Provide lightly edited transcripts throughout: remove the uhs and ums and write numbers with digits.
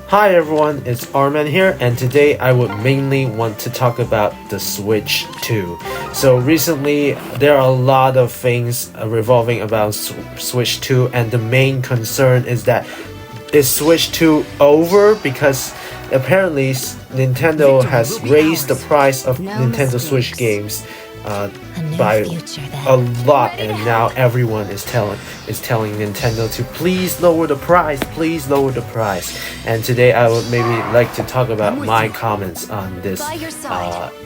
Hi everyone, it's Rman here, and today I would mainly want to talk about the Switch 2. So recently, there are a lot of things revolving about Switch 2, and the main concern is that is Switch 2 over? Because apparently Nintendo has raised the price of Nintendo Switch games by a lot, and now everyone is telling Nintendo to please lower the price, please lower the price. And today I would maybe like to talk about my comments on this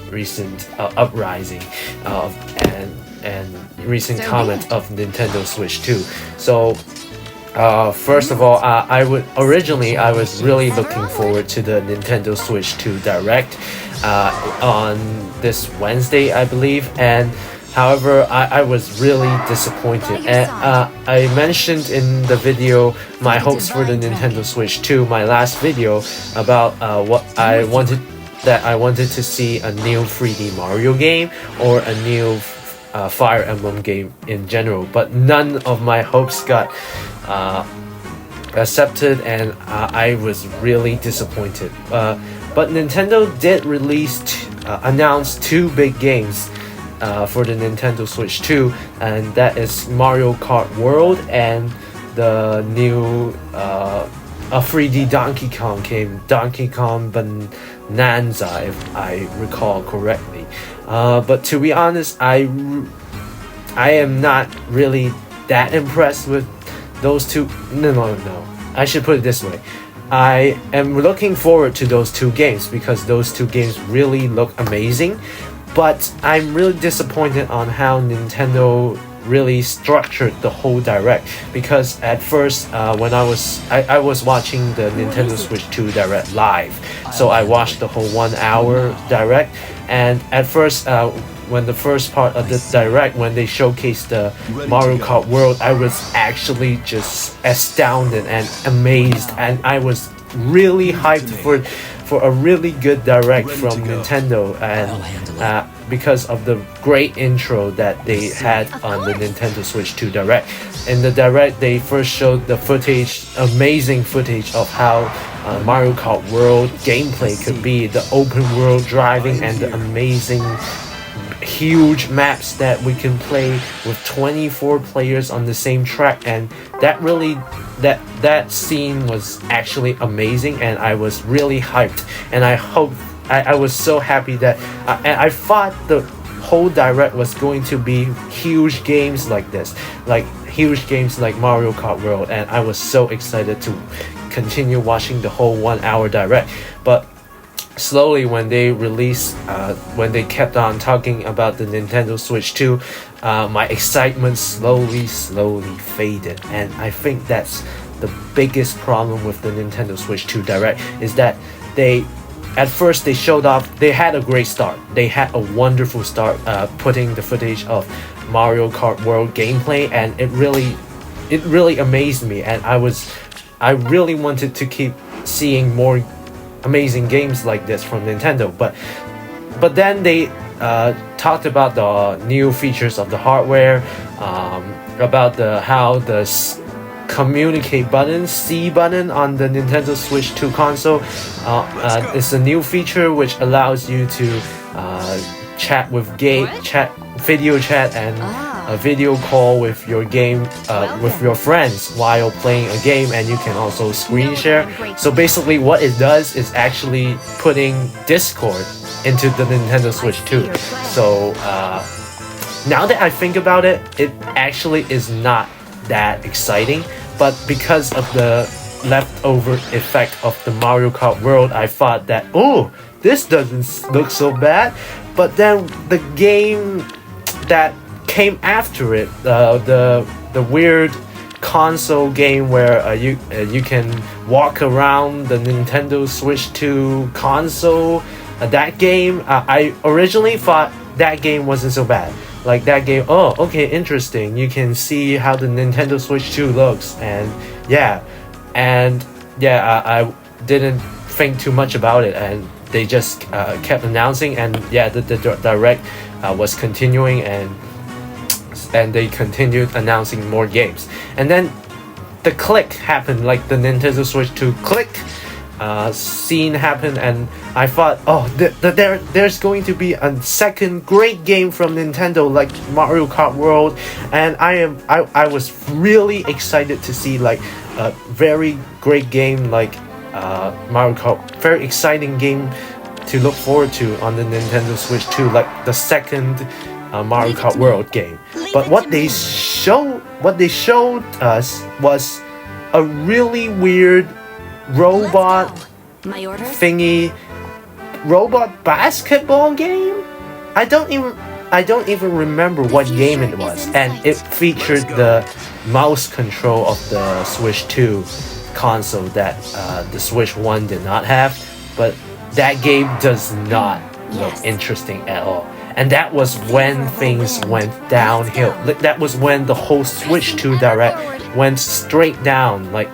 recent uprising and recent comment of Nintendo Switch 2. So first of all, I was really looking forward to the Nintendo Switch 2 Direct on this Wednesday, I believe, and however, I was really disappointed. And I mentioned in the video my hopes for the Nintendo Switch 2, my last video, about what I wanted to see a new 3D Mario game or a new Fire Emblem game in general, but none of my hopes got accepted, and I was really disappointed. But Nintendo did announce two big games for the Nintendo Switch 2, and that is Mario Kart World and the new a 3D Donkey Kong game, Donkey Kong Bonanza, if I recall correctly. But to be honest, I am not really that impressed with those two. No. I should put it this way. I am looking forward to those two games because those two games really look amazing. But I'm really disappointed on how Nintendo really structured the whole Direct, because at first when I was watching the Nintendo Switch 2 Direct live, so I watched the whole 1 hour Direct, and at first when the first part of the Direct, when they showcased the Mario Kart World, I was actually just astounded and amazed, and I was really hyped for a really good Direct from Nintendo, and because of the great intro that they had on the Nintendo Switch 2 Direct. In the Direct, they first showed the amazing footage of how Mario Kart World gameplay could be, the open world driving and the amazing huge maps that we can play with 24 players on the same track, and that scene was actually amazing, and I was really hyped, and I was so happy that and I thought the whole Direct was going to be huge games like this, like huge games like Mario Kart World, and I was so excited to continue watching the whole 1 hour Direct. But slowly, when they kept on talking about the Nintendo Switch 2, my excitement slowly faded, and I think that's the biggest problem with the Nintendo Switch 2 Direct, is that at first they showed off, they had a great start, they had a wonderful start putting the footage of Mario Kart World gameplay, and it really amazed me, and I really wanted to keep seeing more amazing games like this from Nintendo, but then they talked about the new features of the hardware, about how the communicate button, C button on the Nintendo Switch 2 console is a new feature which allows you to video chat and a video call with your with your friends while playing a game, and you can also screen share. So basically what it does is actually putting Discord into the Nintendo Switch 2. So now that I think about it, it actually is not that exciting, but because of the leftover effect of the Mario Kart World, I thought that, oh, this doesn't look so bad. But then the game that came after it, the weird console game where you can walk around the Nintendo Switch 2 console, that game, I originally thought that game wasn't so bad. Like that game, oh, okay, interesting. You can see how the Nintendo Switch 2 looks, and I didn't think too much about it, and they just kept announcing, and the Direct was continuing, and they continued announcing more games, and then the click happened, like the Nintendo Switch 2 click, scene happened, and I thought, oh, there's going to be a second great game from Nintendo, like Mario Kart World, and I was really excited to see like a very great game like Mario Kart, very exciting game to look forward to on the Nintendo Switch 2, like the second Mario Kart World game. But what they showed us was a really weird robot thingy, robot basketball game. I don't even remember what game it was, and it featured the mouse control of the Switch 2 console that the Switch 1 did not have. But that game does not look interesting at all. And that was when things went downhill. That was when the whole Switch 2 Direct went straight down. Like,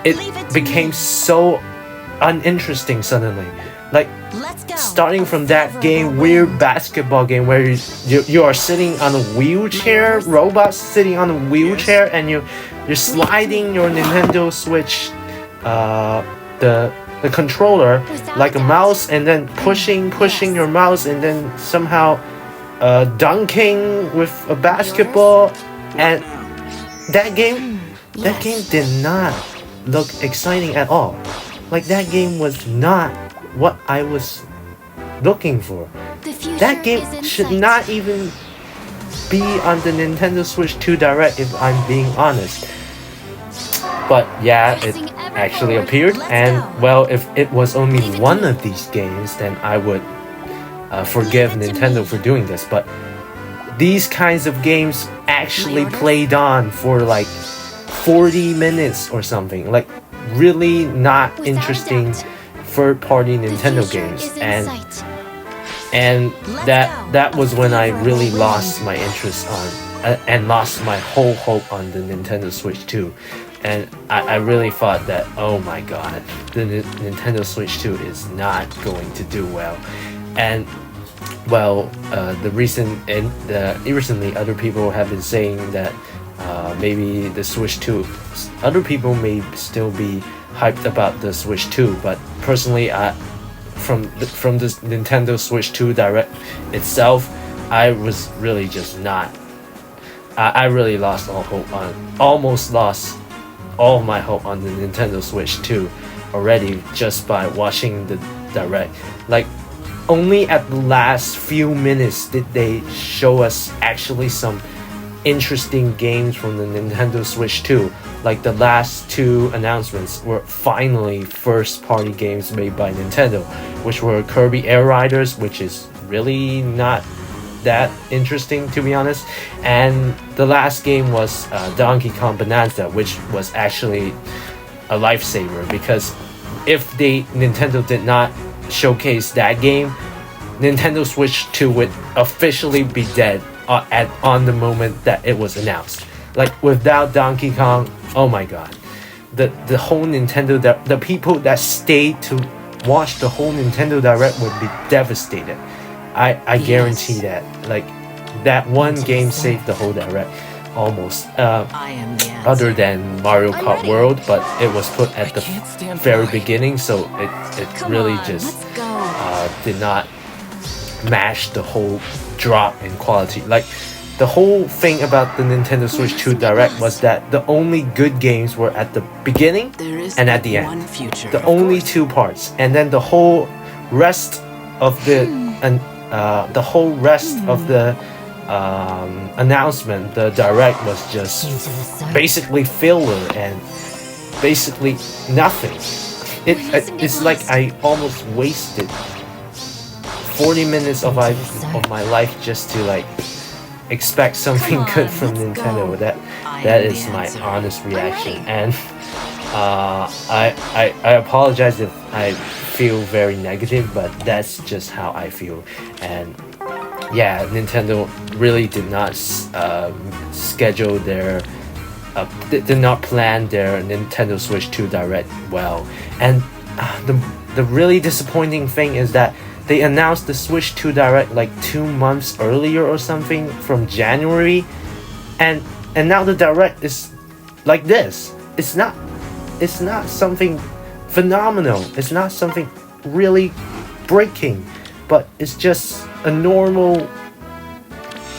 it became so uninteresting suddenly. Like, starting from that game, weird basketball game where you are sitting on a wheelchair, robots sitting on a wheelchair, and you're sliding your Nintendo Switch, the controller like a mouse, and then pushing your mouse, and then somehow dunking with a basketball. And that game did not look exciting at all. Like, that game was not what I was looking for. That game should not even be on the Nintendo Switch 2 Direct, if I'm being honest. But yeah, it actually appeared, and well, if it was only one of these games, then I would forgive Nintendo for doing this. But these kinds of games actually played on for like 40 minutes or something, like really not interesting third-party Nintendo games, and that was when I really lost my interest on and lost my whole hope on the Nintendo Switch 2. And I really thought that, oh my god, the Nintendo Switch 2 is not going to do well. And well, recently other people have been saying that maybe the Switch 2, other people may still be hyped about the Switch 2, but personally, from the Nintendo Switch 2 Direct itself, I was really just not. I really lost all hope almost lost all my hope on the Nintendo Switch 2 already, just by watching the Direct. Like, only at the last few minutes did they show us actually some interesting games from the Nintendo Switch 2. Like, the last two announcements were finally first-party games made by Nintendo, which were Kirby Air Riders, which is really not that interesting, to be honest, and the last game was Donkey Kong Bonanza, which was actually a lifesaver, because if Nintendo did not showcase that game, Nintendo Switch 2 would officially be dead on the moment that it was announced. Like, without Donkey Kong, oh my god, the whole Nintendo, the people that stayed to watch the whole Nintendo Direct would be devastated. I guarantee that. Like, that one game saved the whole Direct almost. Other than Mario Kart World, but it was put at the very beginning, so it really just did not match the whole drop in quality. Like, the whole thing about the Nintendo Switch 2 Direct was that the only good games were at the beginning and at the end. The only two parts, and then the whole rest of the announcement, the Direct, was just basically filler and basically nothing. It's like I almost wasted 40 minutes of my life just to like expect something good from Nintendo. That is my honest reaction, and I apologize if I feel very negative, but that's just how I feel. And yeah, Nintendo really did not schedule their did not plan their Nintendo Switch 2 Direct well. And the really disappointing thing is that they announced the Switch 2 Direct like 2 months earlier or something, from January, and now the Direct is like this. It's not something phenomenal. It's not something really breaking, but it's just a normal,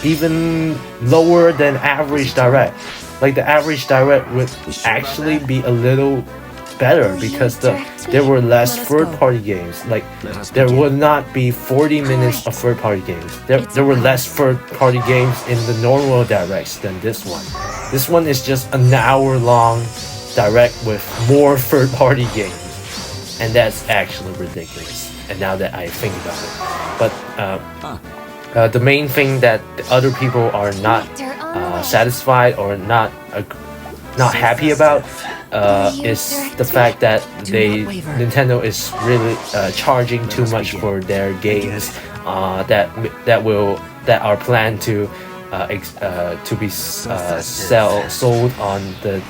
even lower than average direct. Like the average direct would actually be a little better because there were less third-party games. Like there would not be 40 minutes of third-party games. There were less third-party games in the normal directs than this one. This one is just an hour-long direct with more third-party games, and that's actually ridiculous. And now that I think about it, but the main thing that the other people are not satisfied or not happy about is the fact that Nintendo is really charging too much for their games that are planned to be sold on the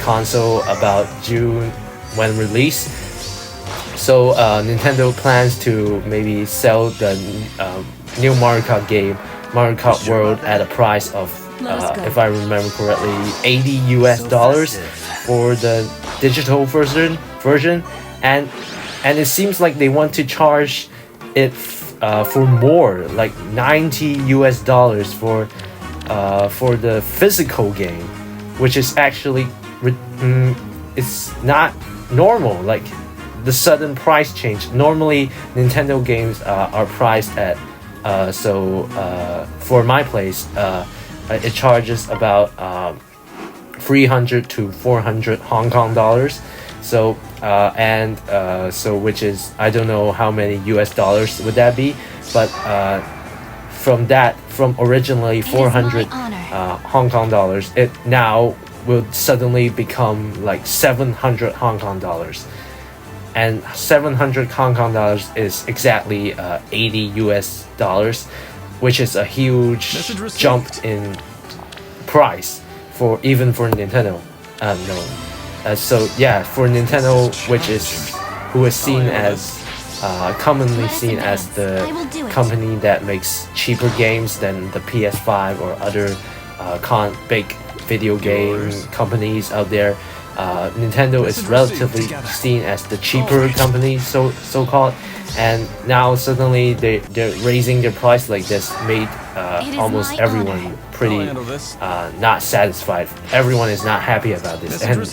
console about June when released. So Nintendo plans to maybe sell the new Mario Kart game, Mario Kart World, at a price of if I remember correctly, $80 for the digital version, and it seems like they want to charge it for more, like $90 for the physical game, which is actually it's not normal. Like the sudden price change. Normally, Nintendo games are priced at for my place. It charges about 300 to 400 Hong Kong dollars. So so which is, I don't know how many US dollars would that be, but from originally 400 Hong Kong dollars, it now will suddenly become like 700 Hong Kong dollars. And 700 Hong Kong dollars is exactly 80 US dollars, which is a huge jump in price for Nintendo. So yeah, for Nintendo, who is seen as commonly seen as the company that makes cheaper games than the PS5 or other big video game companies out there. Nintendo is relatively seen as the cheaper company, so-called, and now suddenly they're raising their price like this, made almost everyone pretty not satisfied. Everyone is not happy about this, and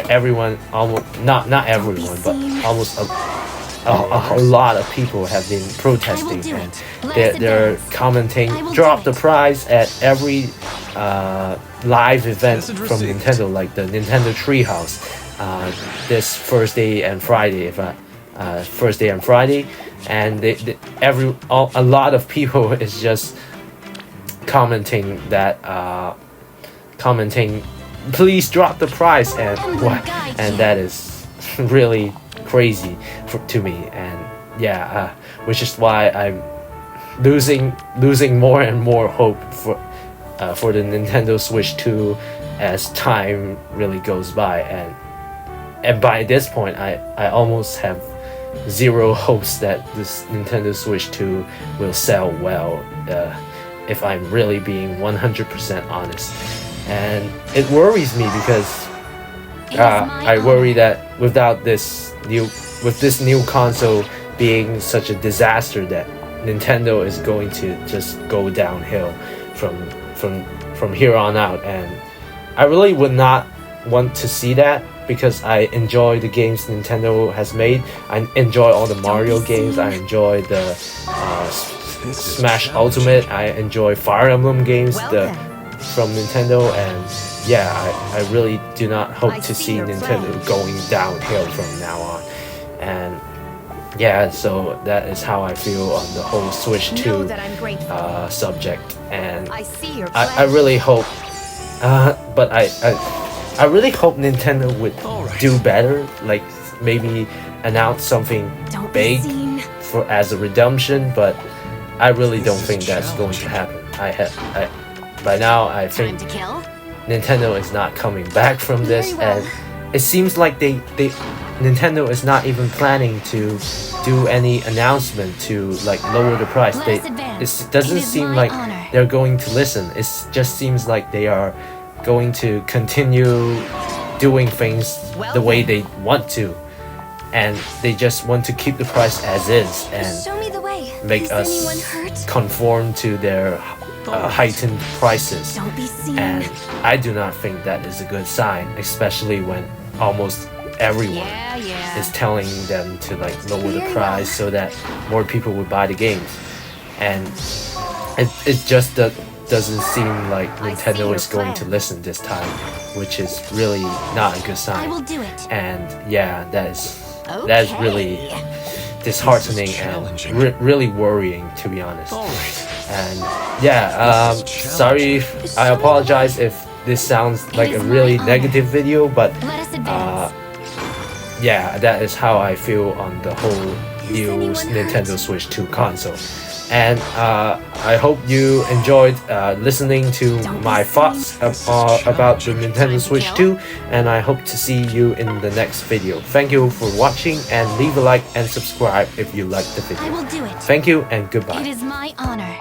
everyone, almost not everyone, but almost a lot of people have been protesting, and they're commenting, drop the price at every live event from Nintendo, like the Nintendo Treehouse, this Thursday and Friday, and a lot of people is just commenting, please drop the price, and that is really crazy to me, and yeah, which is why I'm losing more and more hope for the Nintendo Switch 2 as time really goes by, and by this point I almost have zero hopes that this Nintendo Switch 2 will sell well, if I'm really being 100% honest. And it worries me because I worry that with this new console being such a disaster, that Nintendo is going to just go downhill from here on out, and I really would not want to see that, because I enjoy the games Nintendo has made. I enjoy all the Mario games. I enjoy the Smash Ultimate. I enjoy Fire Emblem games from Nintendo, and yeah, I really do not hope to see Nintendo going downhill from now on. And yeah, so that is how I feel on the whole Switch 2 subject, and I really hope, but I really hope Nintendo would do better, like maybe announce something big as a redemption, but I really don't think that's going to happen. By now I think Nintendo is not coming back from this, and it seems like Nintendo is not even planning to do any announcement to like lower the price. It doesn't seem like they're going to listen. It just seems like they are going to continue doing things the way they want to, and they just want to keep the price as is and Show me the way. make Is us anyone hurt? conform to their heightened prices. Don't be seen. And I do not think that is a good sign, especially when almost everyone is telling them to like lower the price so that more people would buy the games. And it just doesn't seem like Nintendo is going to listen this time, which is really not a good I sign. will do it. And yeah, that is really disheartening and really worrying, to be honest. And yeah, sorry, I apologize if this sounds like a really negative video, but Let us advance. yeah, that is how I feel on the whole new anyone Nintendo hurt? Switch 2 console. And I hope you enjoyed listening to Don't my be thoughts about the Nintendo Switch 2, and I hope to see you in the next video. Thank you for watching, and leave a like and subscribe if you liked the I video. will do it. Thank you and goodbye. It is my honor.